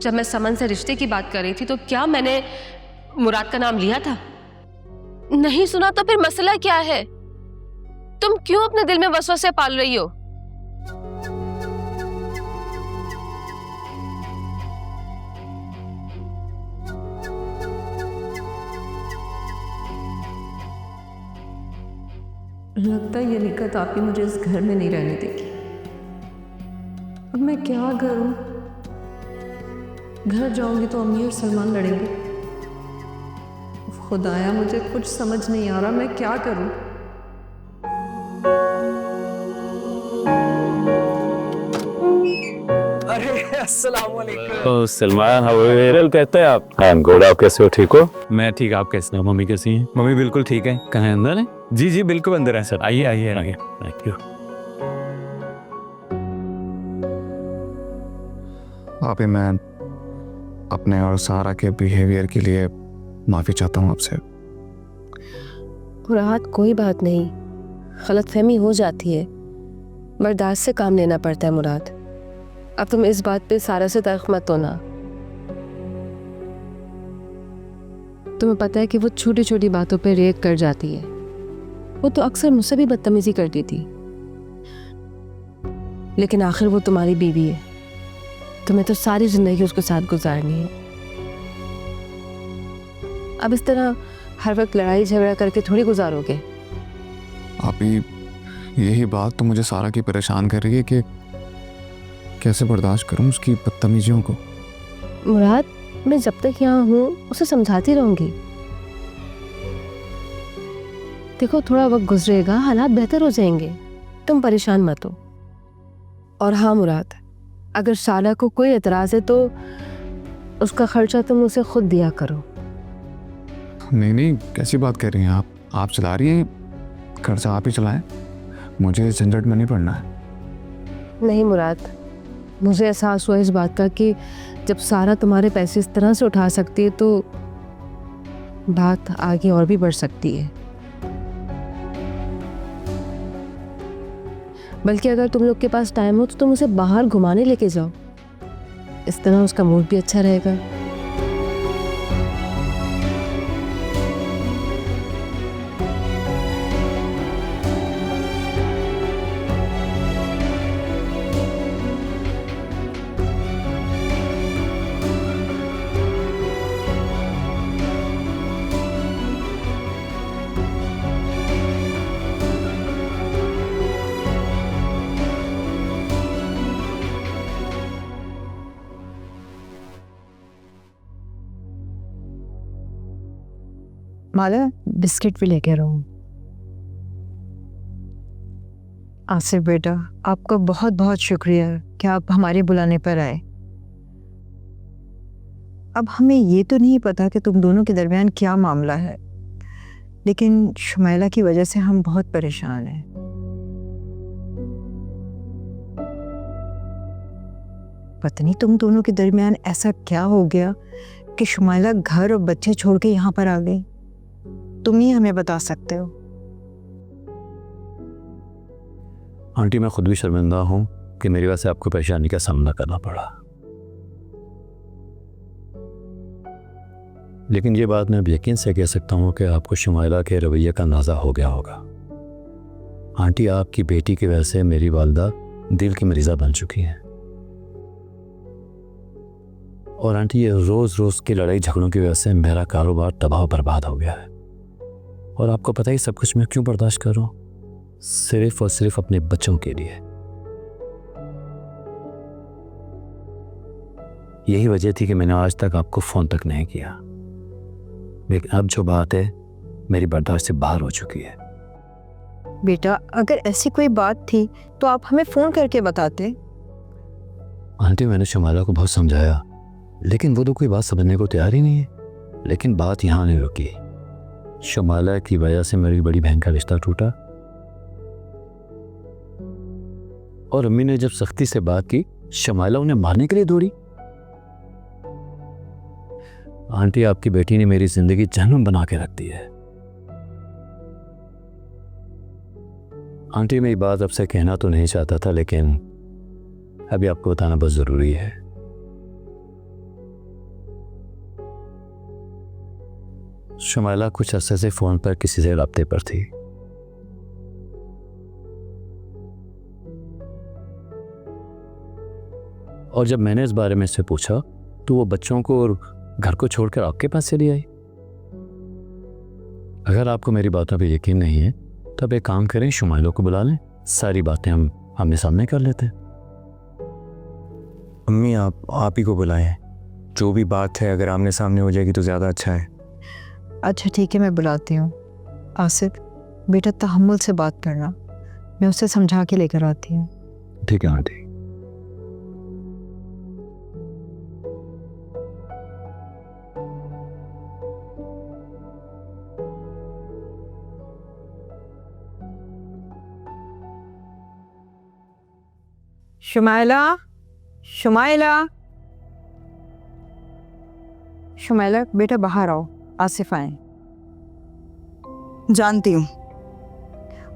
जब मैं समन से रिश्ते की बात कर रही थी तो क्या मैंने मुराद का नाम लिया था? नहीं सुना तो फिर मसला क्या है? तुम क्यों अपने दिल में वसवसे पाल रही हो? लगता है ये लिखत आप ही मुझे इस घर में नहीं रहने देगी। अब मैं क्या करूं? घर जाऊंगी तो अम्मी और सलमान लड़ेंगे। खुदाया मुझे कुछ समझ नहीं आ रहा, मैं क्या करूं? अरे अस्सलाम वालेकुम। ओ सलमान, हाउ आर यू? कहते हैं आप? I am good. आप कैसे हो? ठीक हो? मैं ठीक। आप कैसे हो? मम्मी कैसी हैं? मम्मी बिल्कुल ठीक है। कहाँ है? अंदर है? जी जी बिल्कुल अंदर है सर। आइए आइए आइए। Thank you. आप ही, मैं अपने और सारा के बिहेवियर के लिए माफ़ी चाहता हूँ आपसे। मुराद कोई बात नहीं, गलतफहमी हो जाती है, बर्दाश्त से काम लेना पड़ता है मुराद। अब तुम इस बात पे सारा से तल्ख मत होना। तुम्हें पता है कि वो छोटी छोटी बातों पे रिएक्ट कर जाती है। वो तो अक्सर मुझसे भी बदतमीजी करती थी, लेकिन आखिर वो तुम्हारी बीवी है, तुम्हें तो सारी जिंदगी उसके साथ गुजारनी है। अब इस तरह हर वक्त लड़ाई झगड़ा करके थोड़ी गुजारोगे। आप ही, यही बात तो मुझे सारा की परेशान कर रही है कि कैसे बर्दाश्त करूं उसकी बदतमीजियों को। मुराद, मैं जब तक यहाँ हूँ उसे समझाती रहूंगी। देखो, थोड़ा वक्त गुजरेगा, हालात बेहतर हो जाएंगे, तुम परेशान मत हो। और हाँ मुराद, अगर साला को कोई एतराज़ है तो उसका खर्चा तुम उसे खुद दिया करो। नहीं नहीं, कैसी बात कर रही हैं आप? आप चला रही हैं, खर्चा आप ही चलाएं, मुझे इस झंझट में नहीं पड़ना है। नहीं मुराद, मुझे एहसास हुआ इस बात का कि जब सारा तुम्हारे पैसे इस तरह से उठा सकती है तो बात आगे और भी बढ़ सकती है। बल्कि अगर तुम लोग के पास टाइम हो तो तुम उसे बाहर घुमाने लेके जाओ, इस तरह उसका मूड भी अच्छा रहेगा। माला, बिस्किट भी लेके रहूं। आसिफ बेटा, आपका बहुत बहुत शुक्रिया कि आप हमारे बुलाने पर आए। अब हमें ये तो नहीं पता कि तुम दोनों के दरमियान क्या मामला है, लेकिन शुमैला की वजह से हम बहुत परेशान हैं। पता नहीं तुम दोनों के दरमियान ऐसा क्या हो गया कि शुमैला घर और बच्चे छोड़ के यहाँ पर आ गई। तुम ही हमें बता सकते हो। आंटी, मैं खुद भी शर्मिंदा हूँ कि मेरी वजह से आपको परेशानी का सामना करना पड़ा, लेकिन ये बात मैं अब यकीन से कह सकता हूँ कि आपको शुमैला के रवैये का अंदाज़ा हो गया होगा। आंटी, आपकी बेटी की वजह से मेरी वालदा दिल की मरीज़ा बन चुकी हैं, और आंटी ये रोज़ रोज़ की लड़ाई झगड़ों की वजह से मेरा कारोबार तबाह बर्बाद हो गया है। और आपको पता ही सब कुछ मैं क्यों बर्दाश्त कर रहा हूँ? सिर्फ और सिर्फ अपने बच्चों के लिए। यही वजह थी कि मैंने आज तक आपको फ़ोन तक नहीं किया, लेकिन अब जो बात है मेरी बर्दाश्त से बाहर हो चुकी है। बेटा, अगर ऐसी कोई बात थी तो आप हमें फ़ोन करके बताते। आंटी, मैंने शुमैला को बहुत समझाया, लेकिन वो तो कोई बात समझने को तैयार ही नहीं है। लेकिन बात यहाँ नहीं रुकी। शुमैला की वजह से मेरी बड़ी बहन का रिश्ता टूटा, और अम्मी ने जब सख्ती से बात की, शुमैला उन्हें मारने के लिए दौड़ी। आंटी, आपकी बेटी ने मेरी जिंदगी जहन्नुम बना के रख दी है। आंटी, मैं ये बात आपसे कहना तो नहीं चाहता था, लेकिन अभी आपको बताना बहुत ज़रूरी है। शुमाइला कुछ अरसे से फ़ोन पर किसी से राब्ते पर थी। और जब मैंने इस बारे में इससे पूछा तो वो बच्चों को और घर को छोड़कर आपके पास चली आई। अगर आपको मेरी बातों पे यकीन नहीं है तो अब एक काम करें, शुमाइला को बुला लें, सारी बातें हम आमने सामने कर लेते हैं। अम्मी आप ही को बुलाएं। जो भी बात है अगर आमने सामने हो जाएगी तो ज़्यादा अच्छा है। अच्छा ठीक है, मैं बुलाती हूँ। आसिफ बेटा तहम्मुल से बात करना, मैं उसे समझा के लेकर आती हूँ। ठीक है आंटी। शुमाइला, शुमाइला, शुमाइला बेटा बाहर आओ, आसिफ आए। जानती हूँ।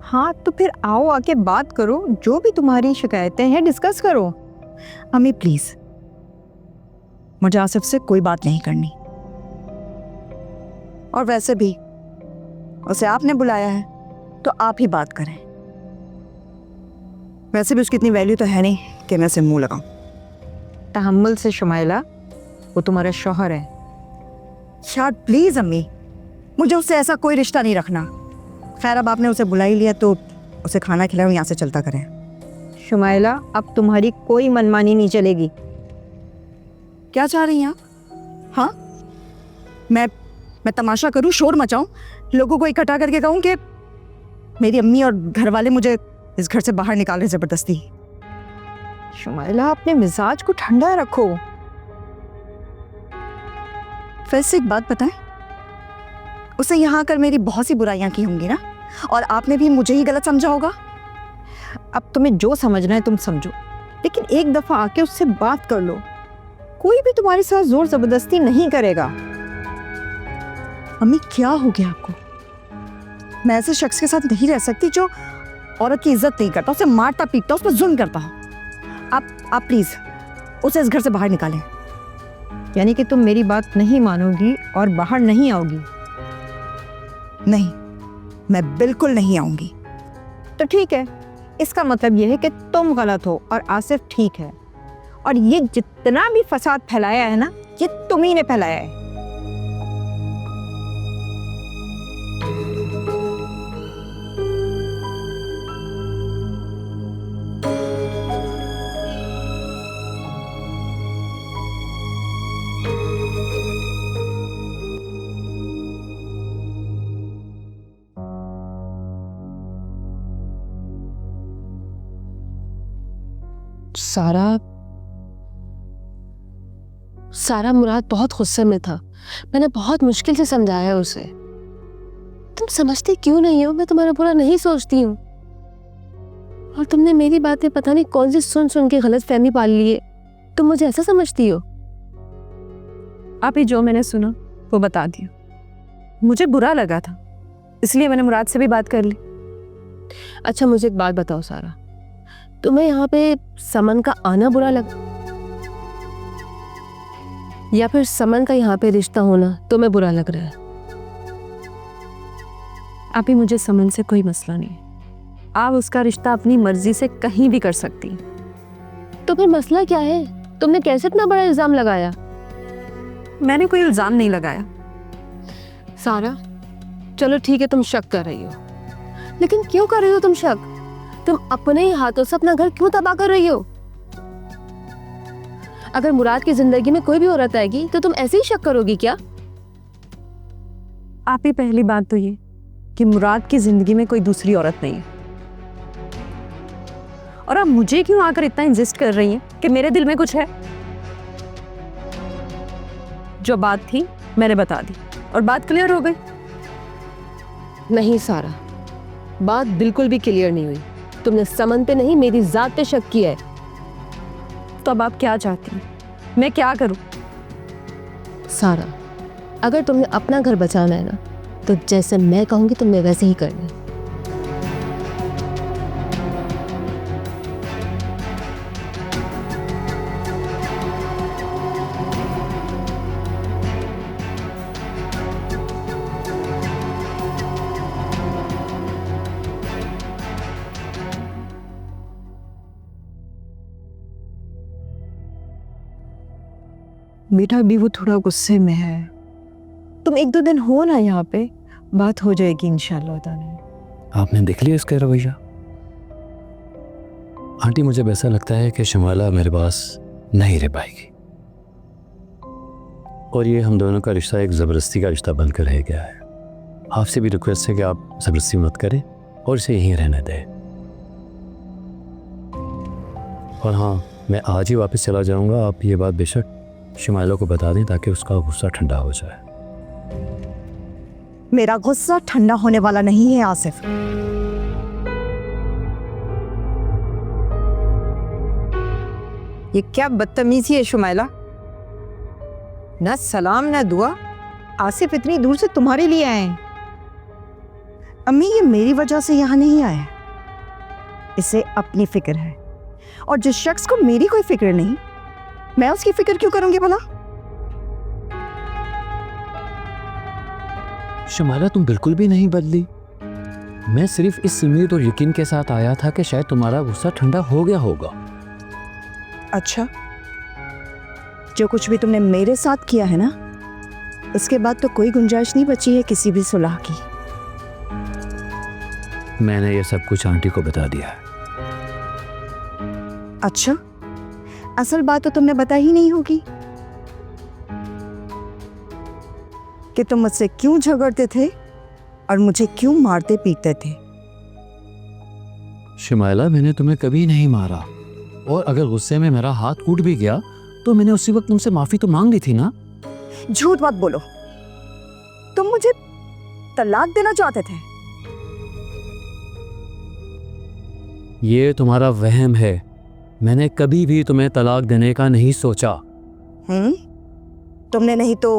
हाँ तो फिर आओ, आके बात करो, जो भी तुम्हारी शिकायतें हैं डिस्कस करो। अम्मी प्लीज, मुझे आसिफ से कोई बात नहीं करनी। और वैसे भी उसे आपने बुलाया है तो आप ही बात करें। वैसे भी उसकी इतनी वैल्यू तो है नहीं कि मैं उसे मुंह लगाऊं। तहम्मुल से शुमाइला, वो तुम्हारा शौहर है। यार प्लीज अम्मी, मुझे उससे ऐसा कोई रिश्ता नहीं रखना। खैर अब आपने उसे बुला ही लिया तो उसे खाना खिलाओ, यहाँ से चलता करें। शुमाइला अब तुम्हारी कोई मनमानी नहीं चलेगी। क्या चाह रही हैं आप? हाँ, मैं तमाशा करूं, शोर मचाऊं, लोगों को इकट्ठा करके कहूं कि मेरी अम्मी और घर वाले मुझे इस घर से बाहर निकाले जबरदस्ती? शुमाइला अपने मिजाज को ठंडा रखो। वैसे एक बात बताएं, उसे यहाँ आकर मेरी बहुत सी बुराइयां की होंगी ना, और आपने भी मुझे ही गलत समझा होगा। अब तुम्हें जो समझना है तुम समझो, लेकिन एक दफा आके उससे बात कर लो। कोई भी तुम्हारे साथ जोर जबरदस्ती नहीं करेगा। अम्मी क्या हो गया आपको? मैं ऐसे शख्स के साथ नहीं रह सकती जो औरत की इज्जत नहीं करता, उसे मारता पीटता, उस पर जुल्म करता हो। आप प्लीज उसे इस घर से बाहर निकालें। यानी कि तुम मेरी बात नहीं मानोगी और बाहर नहीं आओगी? नहीं, मैं बिल्कुल नहीं आऊंगी। तो ठीक है, इसका मतलब यह है कि तुम गलत हो और आसिफ ठीक है। और ये जितना भी फसाद फैलाया है ना, ये तुम ही ने फैलाया है। सारा मुराद बहुत गुस्से में था। मैंने बहुत मुश्किल से समझाया उसे। तुम समझते क्यों नहीं हो? मैं तुम्हारा बुरा नहीं सोचती हूँ, और तुमने मेरी बातें पता नहीं कौन सी सुन सुन के गलत फहमी पाल ली है। तुम मुझे ऐसा समझती हो? आप ही जो मैंने सुना वो बता दिया। मुझे बुरा लगा था, इसलिए मैंने मुराद से भी बात कर ली। अच्छा मुझे एक बात बताओ सारा, तुम्हें यहाँ पे समन का आना बुरा लगा, या फिर समन का यहाँ पे रिश्ता होना तुम्हें बुरा लग रहा है? आप ही, मुझे समन से कोई मसला नहीं है। आप उसका रिश्ता अपनी मर्जी से कहीं भी कर सकती हैं। तो फिर मसला क्या है? तुमने कैसे इतना बड़ा इल्जाम लगाया? मैंने कोई इल्जाम नहीं लगाया। सारा चलो ठीक है, तुम शक कर रही हो, लेकिन क्यों कर रही हो तुम शक? तुम अपने ही हाथों से अपना घर क्यों तबाह कर रही हो? अगर मुराद की जिंदगी में कोई भी औरत आएगी तो तुम ऐसे ही शक करोगी क्या? आप ही, पहली बात तो ये कि मुराद की जिंदगी में कोई दूसरी औरत नहीं है, और आप मुझे क्यों आकर इतना इंसिस्ट कर रही हैं कि मेरे दिल में कुछ है? जो बात थी मैंने बता दी और बात क्लियर हो गई। नहीं सारा, बात बिल्कुल भी क्लियर नहीं हुई। तुमने समन पे नहीं, मेरी जात पे शक किया है। तो अब आप क्या चाहती हैं? मैं क्या करूं? सारा, अगर तुमने अपना घर बचाना है ना, तो जैसे मैं कहूंगी तुमने वैसे ही करना है। बेटा अभी वो थोड़ा गुस्से में है। तुम 1-2 दिन हो ना यहाँ पे, बात हो जाएगी इंशाल्लाह ताला। आपने देख लिया इसका रवैया? आंटी, मुझे वैसा लगता है कि शमाला मेरे पास नहीं रह पाएगी और ये हम दोनों का रिश्ता एक ज़बरदस्ती का रिश्ता बनकर रह गया है। आपसे भी रिक्वेस्ट है कि आप ज़बरदस्ती मत करें और इसे यहीं रहने दें। और हाँ, मैं आज ही वापस चला जाऊंगा। आप ये बात बेशक शमाला को बता दें ताकि उसका गुस्सा ठंडा हो जाए। मेरा गुस्सा ठंडा होने वाला नहीं है आसिफ। ये क्या बदतमीजी है शुमाइला, ना सलाम ना दुआ। आसिफ इतनी दूर से तुम्हारे लिए आए हैं। अम्मी, ये मेरी वजह से यहाँ नहीं आया, इसे अपनी फिक्र है। और जिस शख्स को मेरी कोई फिक्र नहीं, मैं उसकी फिक्र क्यों करूंगी भला? शमाला, तुम बिल्कुल भी नहीं बदली। मैं सिर्फ इस उम्मीद और यकीन के साथ आया था कि शायद तुम्हारा गुस्सा ठंडा हो गया होगा। अच्छा, जो कुछ भी तुमने मेरे साथ किया है ना, उसके बाद तो कोई गुंजाइश नहीं बची है किसी भी सुलह की। मैंने ये सब कुछ आंटी को बता दिया है। अच्छा, असल बात तो तुमने बताई ही नहीं होगी कि तुम मुझसे क्यों झगड़ते थे और मुझे क्यों मारते पीटते थे। शमाइला, मैंने तुम्हें कभी नहीं मारा और अगर गुस्से में मेरा हाथ टूट भी गया तो मैंने उसी वक्त तुमसे माफी तो मांग ली थी ना। झूठ मत बोलो, तुम मुझे तलाक देना चाहते थे। ये तुम्हारा वहम है। मैंने कभी भी तुम्हें तलाक देने का नहीं सोचा। तुमने नहीं तो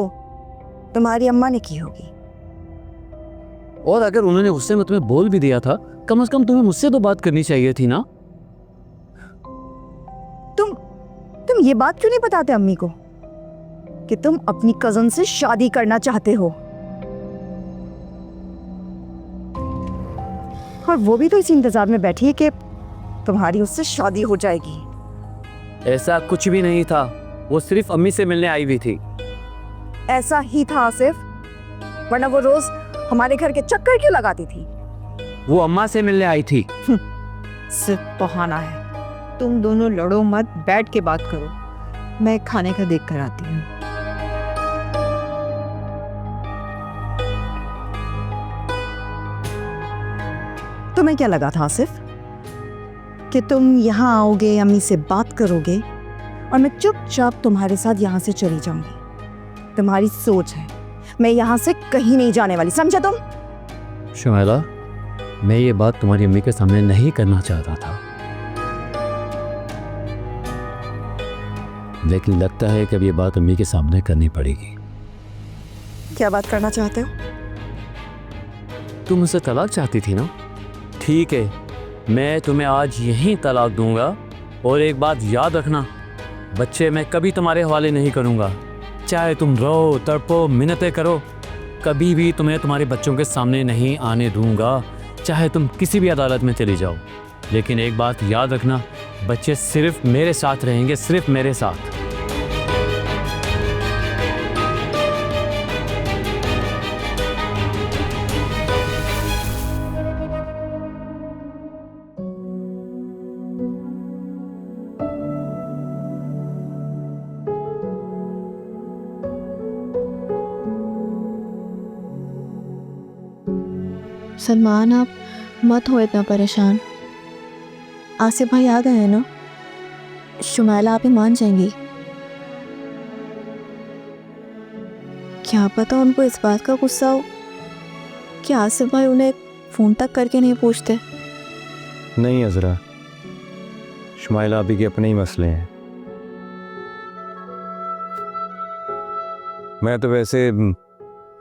तुम्हारी अम्मा ने की होगी। और अगर उन्होंने गुस्से में तुम्हें बोल भी दिया था, कम से कम तुम्हें मुझसे तो बात करनी चाहिए थी ना। तुम ये बात क्यों नहीं बताते अम्मी को कि तुम अपनी कजन से शादी करना चाहते हो? और वो भी तो इस इंतजार में बैठी है कि तुम्हारी उससे शादी हो जाएगी। ऐसा कुछ भी नहीं था, वो सिर्फ अम्मी से मिलने आई हुई थी। ऐसा ही था आसिफ, वरना वो रोज हमारे घर के चक्कर क्यों लगाती थी? वो अम्मा से मिलने आई थी। सिर्फ बहाना है। तुम दोनों लड़ो मत, बैठ के बात करो। मैं खाने का देख कर आती हूँ। तुम्हें क्या लगा था आसिफ कि तुम यहाँ आओगे, अम्मी से बात करोगे और मैं चुपचाप तुम्हारे साथ यहाँ से चली जाऊंगी? तुम्हारी सोच है, मैं यहाँ से कहीं नहीं जाने वाली, समझे तुम? शमाइला, मैं ये बात तुम्हारी अम्मी के सामने नहीं करना चाहता था, लेकिन लगता है कि अब ये बात अम्मी के सामने करनी पड़ेगी। क्या बात करना चाहते हो? तुम मुझसे तलाक चाहती थी ना? ठीक है, मैं तुम्हें आज यहीं तलाक दूंगा। और एक बात याद रखना, बच्चे मैं कभी तुम्हारे हवाले नहीं करूंगा। चाहे तुम रो, तड़पो, मिन्नतें करो, कभी भी तुम्हें तुम्हारे बच्चों के सामने नहीं आने दूंगा। चाहे तुम किसी भी अदालत में चली जाओ, लेकिन एक बात याद रखना, बच्चे सिर्फ मेरे साथ रहेंगे, सिर्फ मेरे साथ। सलमान, आप मत हो इतना परेशान। आसिफ भाई आ गए हैं ना, शुमाइला आप ही मान जाएंगी। क्या पता उनको इस बात का गुस्सा हो कि आसिफ भाई उन्हें फ़ोन तक करके नहीं पूछते। नहीं अजरा, शुमाइला अभी के अपने ही मसले हैं। मैं तो वैसे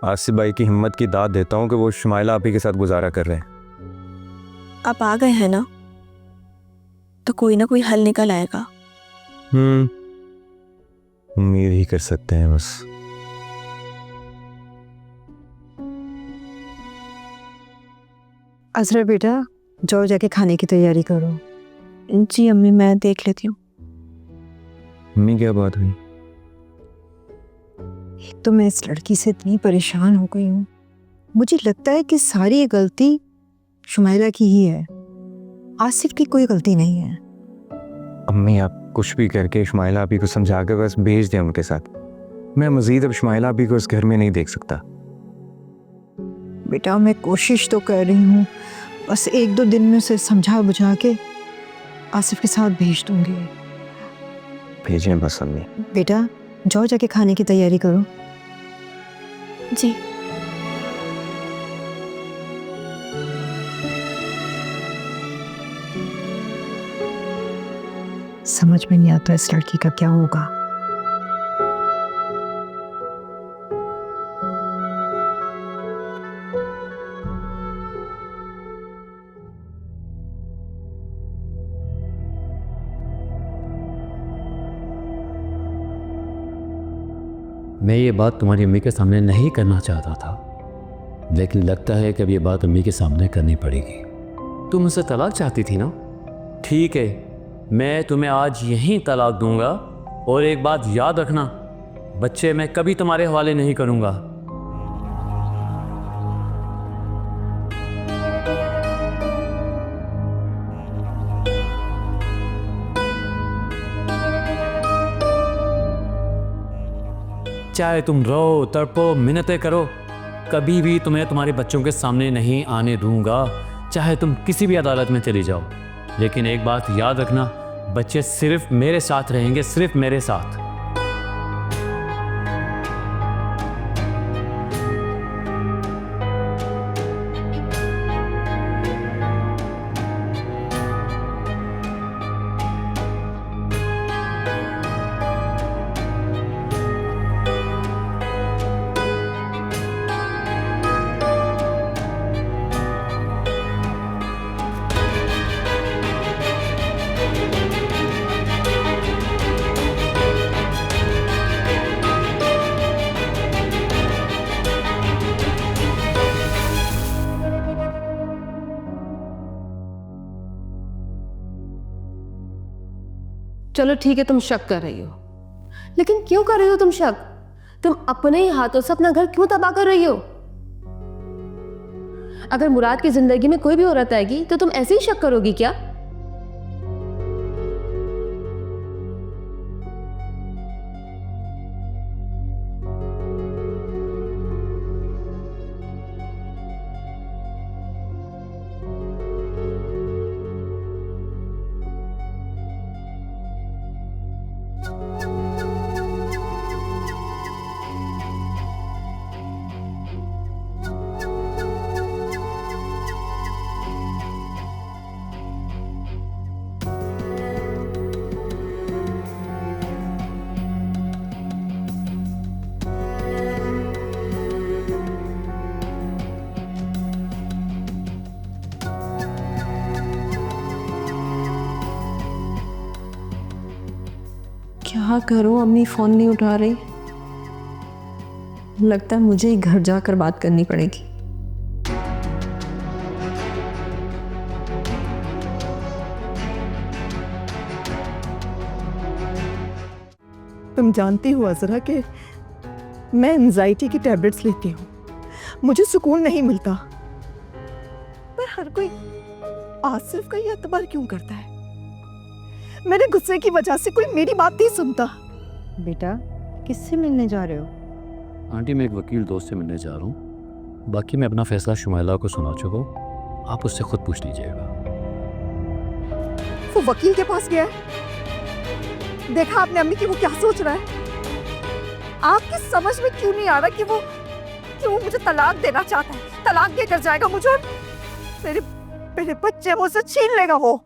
आसिफ भाई की हिम्मत की दाद देता हूँ कि वो शुमाइला आप ही के साथ गुजारा कर रहे हैं। आप आ गए हैं ना, तो कोई ना कोई हल निकल आएगा। उम्मीद ही कर सकते हैं बस। अजरा बेटा, जाओ जाके खाने की तैयारी करो। जी अम्मी, मैं देख लेती हूँ। मम्मी क्या बात हुई? एक तो मैं इस लड़की से इतनी परेशान हो गई हूँ, मुझे लगता है कि सारी ये गलती शुमाइला की ही है, आसिफ की कोई गलती नहीं है। अम्मी आप कुछ भी करके शुमाइला आपी को समझा के बस भेज दें उनके साथ। मैं मजीद अब शुमाइला आपी को इस घर में नहीं देख सकता। बेटा मैं कोशिश तो कर रही हूँ, बस 1-2 दिन में उसे समझा बुझा के आसिफ के साथ भेज दूंगी। भेजें बस अम्मी। बेटा जाओ जाके खाने की तैयारी करो। जी। समझ में नहीं आता इस लड़की का क्या होगा। मैं ये बात तुम्हारी अम्मी के सामने नहीं करना चाहता था, लेकिन लगता है कि अब ये बात अम्मी के सामने करनी पड़ेगी। तुम मुझसे तलाक चाहती थी ना? ठीक है, मैं तुम्हें आज यहीं तलाक दूंगा, और एक बात याद रखना, बच्चे मैं कभी तुम्हारे हवाले नहीं करूंगा। चाहे तुम रो, तड़पो, मिन्नतें करो, कभी भी तुम्हें तुम्हारे बच्चों के सामने नहीं आने दूंगा, चाहे तुम किसी भी अदालत में चली जाओ। लेकिन एक बात याद रखना, बच्चे सिर्फ मेरे साथ रहेंगे, सिर्फ मेरे साथ। चलो ठीक है, तुम शक कर रही हो, लेकिन क्यों कर रही हो तुम शक? तुम अपने ही हाथों से अपना घर क्यों तबाह कर रही हो? अगर मुराद की जिंदगी में कोई भी औरत आएगी तो तुम ऐसे ही शक करोगी क्या? क्या करूं, अम्मी फ़ोन नहीं उठा रही। लगता है मुझे ही घर जाकर बात करनी पड़ेगी। तुम जानती हो अजरा कि मैं एंजाइटी की टैबलेट्स लेती हूँ, मुझे सुकून नहीं मिलता, पर हर कोई आसिफ का ये एतबार क्यों करता है? मेरे गुस्से की वजह से कोई मेरी बात नहीं सुनता। बेटा किससे मिलने जा रहे हो? आंटी मैं एक वकील दोस्त से मिलने जा रहा हूँ, बाकी मैं अपना फैसला शुमाइला को सुना चुका हूँ, आप उससे खुद पूछ लीजिएगा। वो वकील के पास गया है, देखा आपने अम्मी की वो क्या सोच रहा है? आपकी समझ में क्यों नहीं आ रहा कि वो मुझे तलाक देना चाहता है? तलाक देकर जाएगा मुझे और मेरे बच्चे मुझसे छीन लेगा वो।